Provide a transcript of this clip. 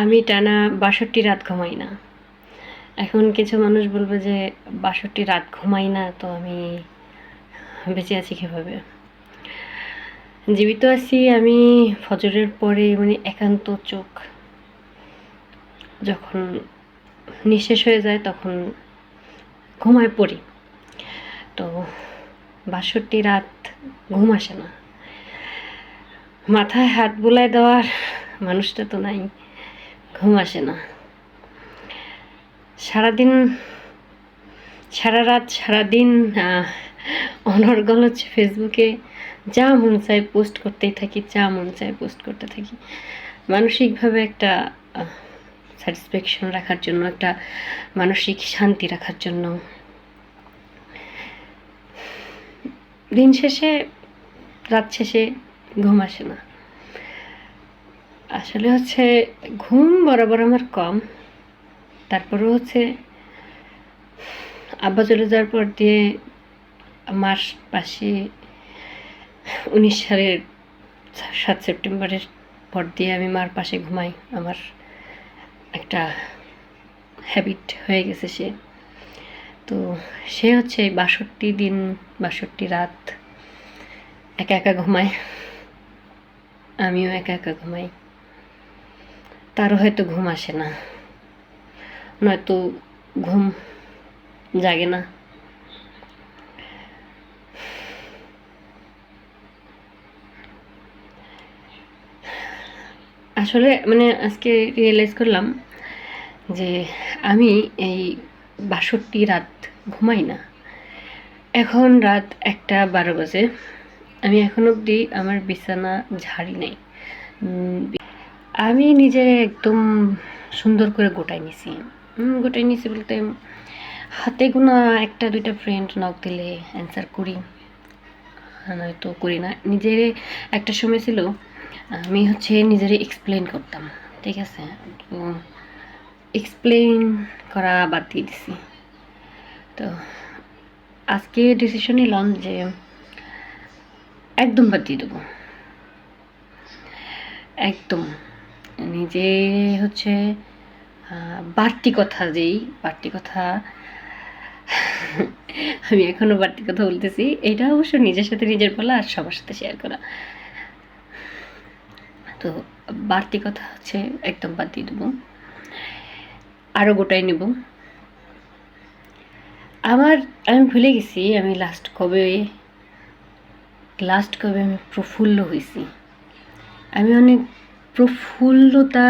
আমি টানা ৬২ রাত ঘুমাই না। এখন কিছু মানুষ বলবে যে ৬২ রাত ঘুমাই না, তো আমি বেঁচে আছি কীভাবে? জীবিত আছি আমি ফজরের পরে, মানে একান্ত চোখ যখন নিঃশেষ হয়ে যায় তখন ঘুমায় পড়ি। তো ৬২ রাত ঘুম আসে না। মাথায় হাত বুলায় দেওয়ার মানুষটা তো নাই, ঘুম আসে না। সারাদিন, সারা রাত, সারাদিন অনর্গল হচ্ছে ফেসবুকে যা মন চায় পোস্ট করতেই থাকি, যা মন চায় পোস্ট করতে থাকি। মানসিকভাবে একটা স্যাটিসফ্যাকশন রাখার জন্য, একটা মানসিক শান্তি রাখার জন্য। দিন শেষে, রাত শেষে ঘুম আসে না। আসলে হচ্ছে ঘুম বরাবর আমার কম, তারপরেও হচ্ছে আব্বা চলে যাওয়ার পর দিয়ে আমার পাশে 19 সালের 7 সেপ্টেম্বরের পর দিয়ে আমি মার পাশে ঘুমাই। আমার একটা হ্যাবিট হয়ে গেছে সে। তো সে হচ্ছে ৬২ দিন ৬২ রাত একা একা ঘুমায়, আমিও একা একা ঘুমাই। তারও হয়তো ঘুম আসে না, নয়তো ঘুম জাগে না। আসলে মানে আজকে রিয়েলাইজ করলাম যে আমি এই ৬২ রাত ঘুমাই না। এখন রাত ১:১২ বাজে, আমি এখন অবধি আমার বিছানা ঝাড়ি নাই। আমি নিজে একদম সুন্দর করে গোটাই নিছি বলতে হাতে গোনা ১-২টা ফ্রেন্ড নক দিলে অ্যান্সার করি, নয়তো করি না। নিজের একটা সময় ছিল আমি হচ্ছে নিজেরে এক্সপ্লেন করতাম, ঠিক আছে? তো এক্সপ্লেন করা বাদ দিয়ে দিছি। তো আজকে ডিসিশন নিলাম যে একদম বাদ দিয়ে দেবো, একদম। নিজে হচ্ছে বাড়তি কথা আমি এখনও বাড়তি কথা বলতেছি। এটা অবশ্য নিজের সাথে নিজের বলা আর সবার সাথে শেয়ার করা। তো বাড়তি কথা হচ্ছে একদম বাদ দিয়ে দেবো, আরও গোটাই নেব। আমি ভুলে গেছি আমি লাস্ট কবে আমি প্রফুল্ল হয়েছি। আমি অনেক প্রফুল্লতা